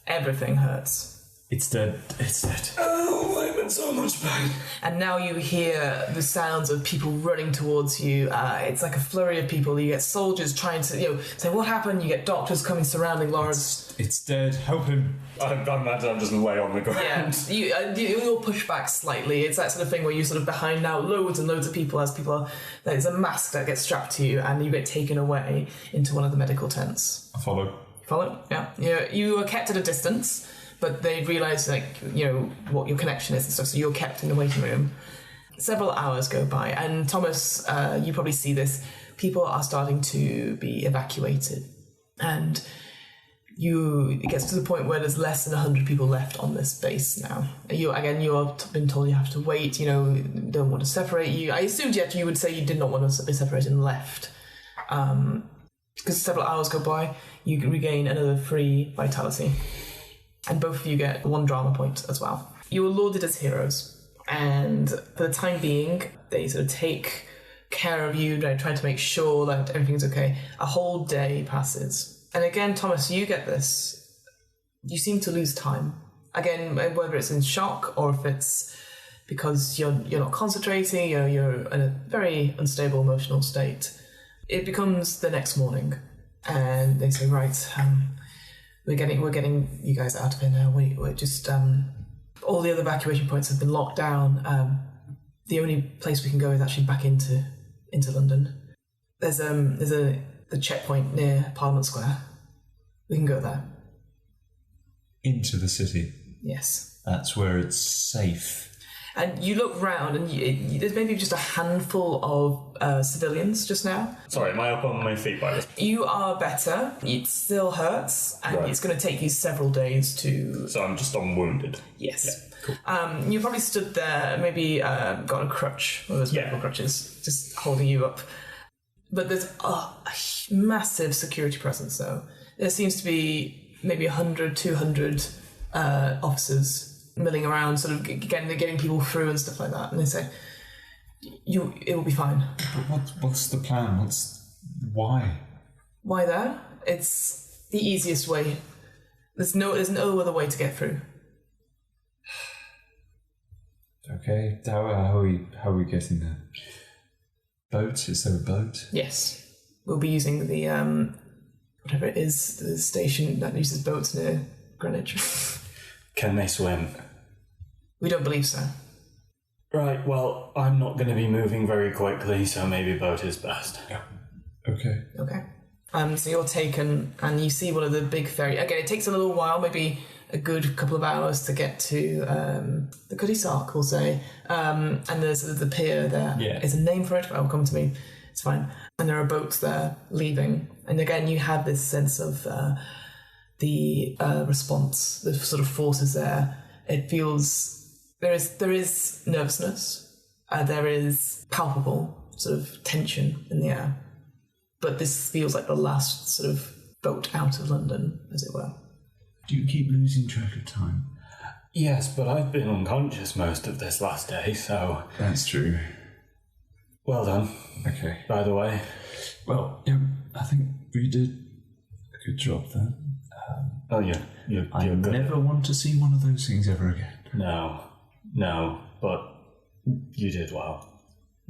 Everything hurts. It's dead. It's dead. Oh, I'm in so much pain. And now you hear the sounds of people running towards you. It's like a flurry of people. You get soldiers trying to, say, what happened? You get doctors coming surrounding Lawrence. It's dead. Help him. I imagine I'm just lay on the ground. Yeah, you'll push back slightly. It's that sort of thing where you're sort of behind now loads and loads of people as people are... There's a mask that gets strapped to you and you get taken away into one of the medical tents. I follow. Follow? Yeah. You are kept at a distance, but they realise, what your connection is and stuff, so you're kept in the waiting room. Several hours go by, and Thomas, you probably see this, people are starting to be evacuated, and it gets to the point where there's less than 100 people left on this base now. You are been told you have to wait, don't want to separate you. I assumed you would say you did not want to be separated and left. Because several hours go by, you can regain another 3 vitality. And both of you get 1 drama point as well. You are lauded as heroes, and for the time being, they sort of take care of you, they try to make sure that everything's okay. A whole day passes. And again, Thomas, you get this. You seem to lose time. Again, whether it's in shock or if it's because you're not concentrating, you're in a very unstable emotional state. It becomes the next morning, and they say, right, we're getting you guys out of here now. We're just all the other evacuation points have been locked down. The only place we can go is actually back into London. There's the checkpoint near Parliament Square. We can go there. Into the city. Yes. That's where it's safe. And you look round, and there's maybe just a handful of civilians just now. Sorry, am I up on my feet by this? You are better. It still hurts, and Right. it's going to take you several days to... So I'm just unwounded. Yes. Yeah, cool. You probably stood there, maybe got a crutch, one of those medical crutches, just holding you up. But there's a massive security presence, though. There seems to be maybe 100, 200 officers milling around, sort of getting people through and stuff like that. And they say, it will be fine. But what's the plan? Why? Why there? It's the easiest way. There's no other way to get through. Okay, how are we getting there? Boat? Is there a boat? Yes. We'll be using the, whatever it is, the station that uses boats near Greenwich. Can they swim? We don't believe so. Right, well, I'm not going to be moving very quickly, so maybe boat is best. Yeah. Okay. Okay. So you're taken, and you see one of the big ferry. Again, it takes a little while, maybe a good couple of hours to get to the Cuddy Sark, we'll say. And there's the pier there. Yeah. There's a name for it, but it'll come to me. It's fine. And there are boats there leaving. And again, you have this sense of the response, the sort of forces there. It feels... There is nervousness. There is palpable sort of tension in the air. But this feels like the last sort of boat out of London, as it were. Do you keep losing track of time? Yes, but I've been unconscious most of this last day, so... That's true. Well done, Okay. by the way. Well, yeah, I think we did a good job then. Oh, you're I good. never want to see one of those things ever again. No, but you did well.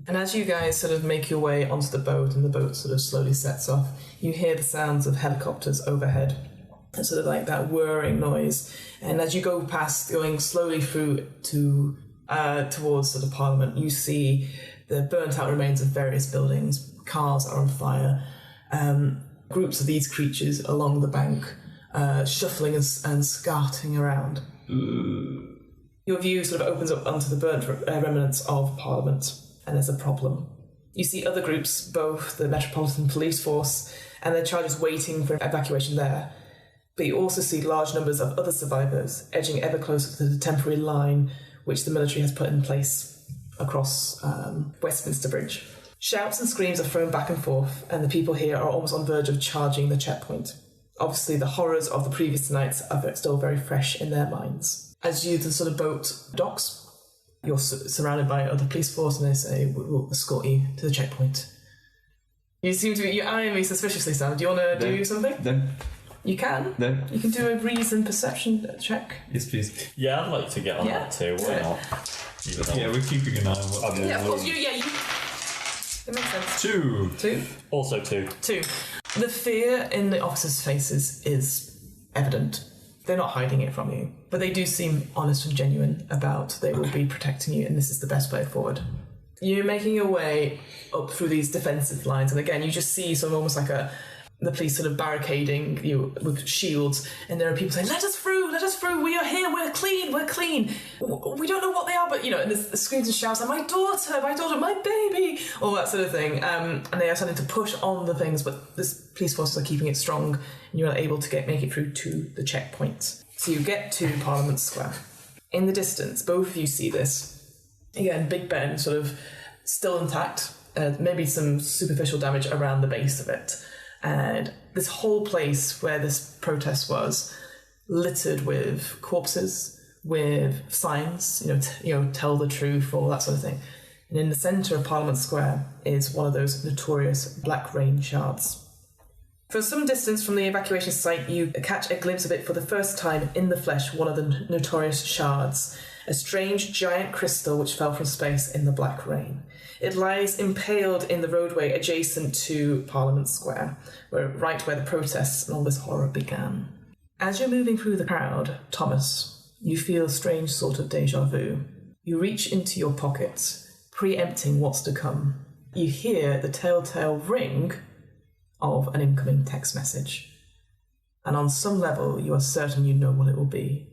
And as you guys sort of make your way onto the boat and the boat sort of slowly sets off, you hear the sounds of helicopters overhead. And sort of like that whirring noise. And as you go past, going slowly through to towards sort of Parliament, you see the burnt out remains of various buildings. Cars are on fire. Groups of these creatures along the bank, shuffling and scarting around. Your view sort of opens up onto the burnt remnants of Parliament, and there's a problem. You see other groups, both the Metropolitan Police Force and their charges waiting for evacuation there. But you also see large numbers of other survivors edging ever closer to the temporary line which the military has put in place across Westminster Bridge. Shouts and screams are thrown back and forth, and the people here are almost on the verge of charging the checkpoint. Obviously, the horrors of the previous nights are still very fresh in their minds. As the sort of boat docks, you're surrounded by other police force, and they say, "We'll escort you to the checkpoint." You're eyeing me suspiciously, Sam. Do you want to do something? No. You can. No. You can do a reason perception check. Yes, please. Yeah, I'd like to get on that too. Why not? Even though Yeah, we're keeping an eye on what's Yeah, of course. You. It makes sense. 2. Also 2. 2. The fear in the officers' faces is evident. They're not hiding it from you, but they do seem honest and genuine about they will be protecting you, and this is the best way forward. You're making your way up through these defensive lines, and again, you just see sort of almost like the police sort of barricading you with shields, and there are people saying, let us through, we are here, we're clean. We don't know what they are, but, and there's the screams and shouts, like, my daughter, my baby, all that sort of thing. And they are starting to push on the things, but this police forces are keeping it strong, and you're able to make it through to the checkpoint. So you get to Parliament Square. In the distance, both of you see this. Again, Big Ben sort of still intact, maybe some superficial damage around the base of it. And this whole place where this protest was littered with corpses, with signs, tell the truth, all that sort of thing. And in the centre of Parliament Square is one of those notorious black rain shards. For some distance from the evacuation site, you catch a glimpse of it for the first time in the flesh, one of the notorious shards, a strange giant crystal which fell from space in the black rain. It lies impaled in the roadway adjacent to Parliament Square, right where the protests and all this horror began. As you're moving through the crowd, Thomas, you feel a strange sort of déjà vu. You reach into your pockets, preempting what's to come. You hear the telltale ring of an incoming text message. And on some level, you are certain you know what it will be.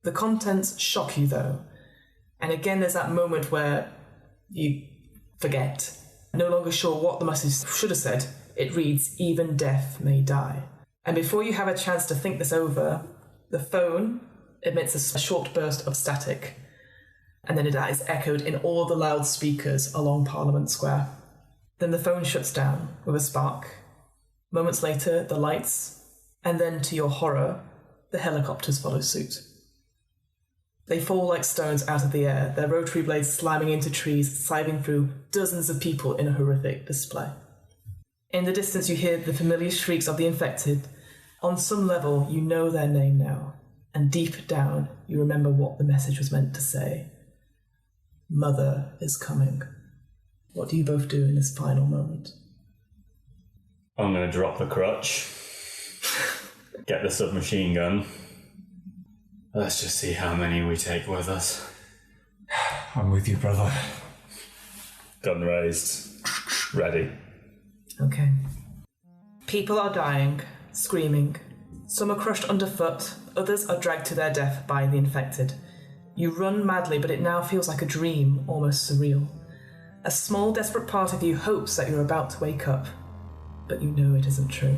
The contents shock you, though. And again, there's that moment where you forget. No longer sure what the message should have said, it reads, even death may die. And before you have a chance to think this over, the phone emits a short burst of static. And then it is echoed in all the loudspeakers along Parliament Square. Then the phone shuts down with a spark. Moments later, the lights, and then to your horror, the helicopters follow suit. They fall like stones out of the air, their rotary blades slamming into trees, scything through dozens of people in a horrific display. In the distance, you hear the familiar shrieks of the infected. On some level, you know their name now, and deep down, you remember what the message was meant to say. Mother is coming. What do you both do in this final moment? I'm going to drop the crutch, get the submachine gun. Let's just see how many we take with us. I'm with you, brother. Gun raised. Ready. Okay. People are dying, screaming. Some are crushed underfoot, others are dragged to their death by the infected. You run madly, but it now feels like a dream, almost surreal. A small, desperate part of you hopes that you're about to wake up, but you know it isn't true.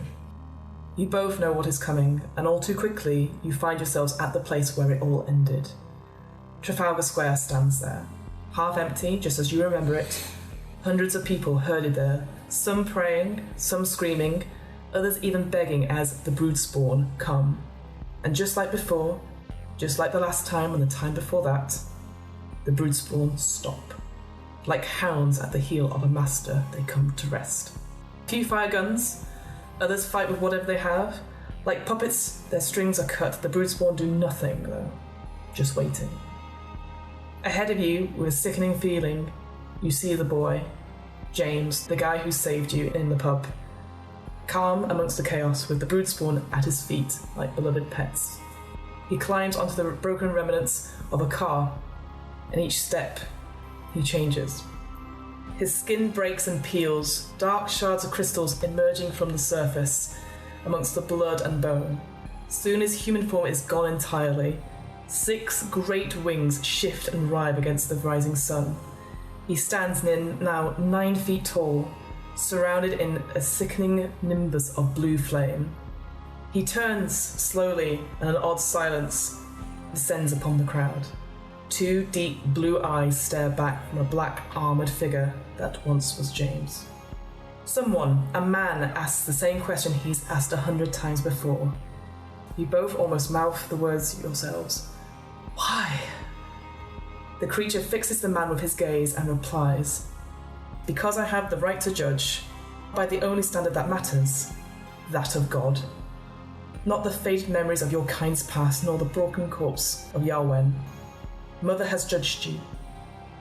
You both know what is coming, and all too quickly, you find yourselves at the place where it all ended. Trafalgar Square stands there, half empty, just as you remember it. Hundreds of people herded there, some praying, some screaming, others even begging as the broodspawn come. And just like before, just like the last time and the time before that, the broodspawn stop. Like hounds at the heel of a master, they come to rest. Few fire guns, others fight with whatever they have. Like puppets, their strings are cut. The broodspawn do nothing, though. Just waiting. Ahead of you, with a sickening feeling, you see the boy, James, the guy who saved you in the pub, calm amongst the chaos with the broodspawn at his feet like beloved pets. He climbs onto the broken remnants of a car, and each step he changes. His skin breaks and peels, dark shards of crystals emerging from the surface amongst the blood and bone. Soon his human form is gone entirely. 6 great wings shift and writhe against the rising sun. He stands now 9 feet tall, surrounded in a sickening nimbus of blue flame. He turns slowly, and an odd silence descends upon the crowd. 2 deep blue eyes stare back from a black armoured figure that once was James. Someone, a man, asks the same question he's asked 100 times before. You both almost mouth the words yourselves. Why? The creature fixes the man with his gaze and replies, because I have the right to judge, by the only standard that matters, that of God. Not the faded memories of your kind's past, nor the broken corpse of Yahweh. Mother has judged you,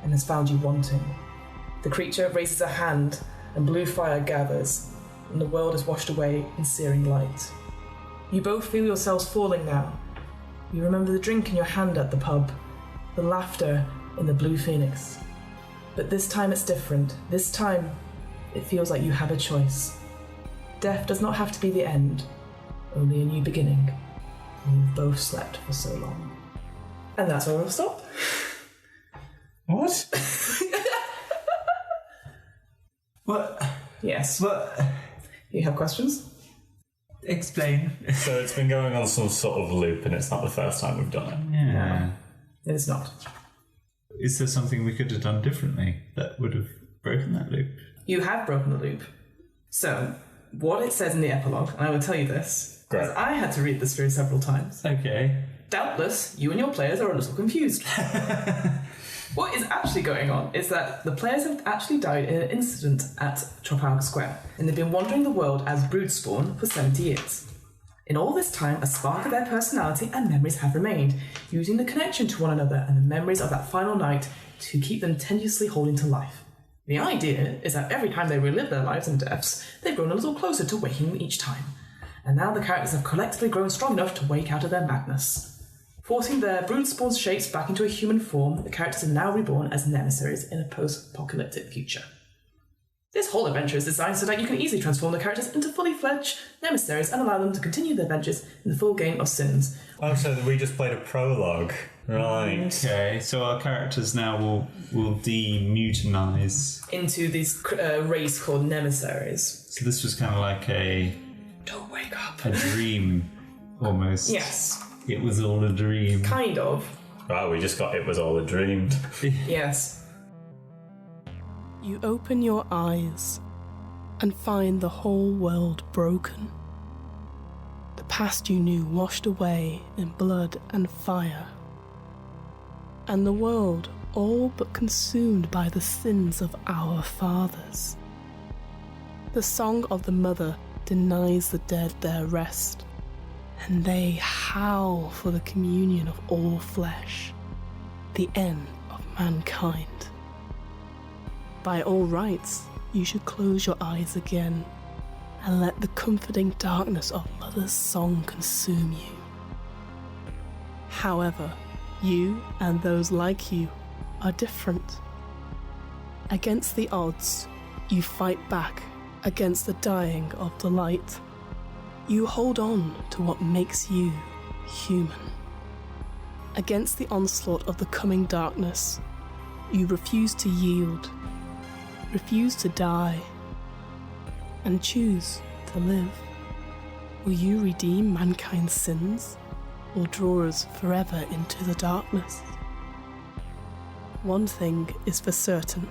and has found you wanting. The creature raises a hand, and blue fire gathers, and the world is washed away in searing light. You both feel yourselves falling now. You remember the drink in your hand at the pub, the laughter in the Blue Phoenix. But this time it's different. This time, it feels like you have a choice. Death does not have to be the end, only a new beginning. And you've both slept for so long. And that's where we'll stop. What? What? Yes. What? You have questions? Explain. So it's been going on some sort of loop, and it's not the first time we've done it. Yeah. It is not. Is there something we could have done differently that would have broken that loop? You have broken the loop. So, what it says in the epilogue, and I will tell you this, Great. because I had to read this through several times. Okay. Doubtless, you and your players are a little confused. What is actually going on is that the players have actually died in an incident at Trafalgar Square, and they've been wandering the world as broodspawn for 70 years. In all this time, a spark of their personality and memories have remained, using the connection to one another and the memories of that final night to keep them tenuously holding to life. The idea is that every time they relive their lives and deaths, they've grown a little closer to waking each time. And now the characters have collectively grown strong enough to wake out of their madness. Forcing their broodspawn's shapes back into a human form, the characters are now reborn as emissaries in a post-apocalyptic future. This whole adventure is designed so that you can easily transform the characters into fully fledged emissaries and allow them to continue their adventures in the full game of Sins. Oh, so we just played a prologue. Right. Okay, so our characters now will demutinize. Into this race called Nemissaries. So this was kind of like a Don't wake up. dream, almost. Yes. It was all a dream. Kind of. Wow, we just got It Was All a Dream. Yes. You open your eyes and find the whole world broken. The past you knew washed away in blood and fire. And the world all but consumed by the sins of our fathers. The song of the mother denies the dead their rest, and they howl for the communion of all flesh, the end of mankind. By all rights, you should close your eyes again and let the comforting darkness of Mother's song consume you. However, you and those like you are different. Against the odds, you fight back against the dying of the light. You hold on to what makes you human. Against the onslaught of the coming darkness, you refuse to yield, refuse to die, and choose to live. Will you redeem mankind's sins, or draw us forever into the darkness? One thing is for certain.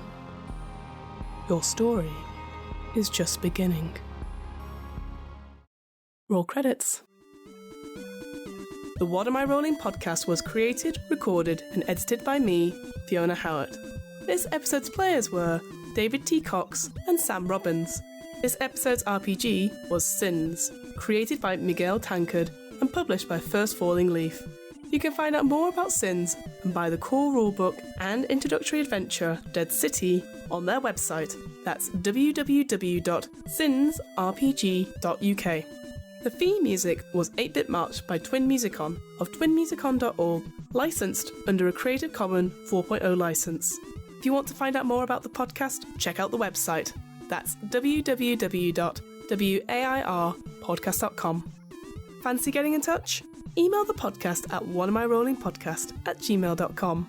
Your story is just beginning. Roll credits. The What Am I Rolling podcast was created, recorded, and edited by me, Fiona Howat. This episode's players were David T. Cox and Sam Robbins. This episode's RPG was Sins, created by Miguel Tankard and published by First Falling Leaf. You can find out more about Sins and buy the core rulebook and introductory adventure Dead City on their website. That's www.sinsrpg.uk. The theme music was 8-Bit March by Twin Musicon of twinmusicon.org, licensed under a Creative Commons 4.0 license. If you want to find out more about the podcast, check out the website. That's www.wairpodcast.com. Fancy getting in touch? Email the podcast at whatamIrollingpodcast@gmail.com.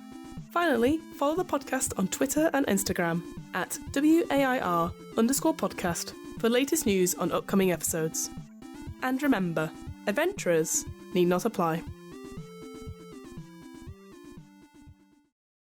Finally, follow the podcast on Twitter and Instagram at WAIR_podcast for latest news on upcoming episodes. And remember, adventurers need not apply.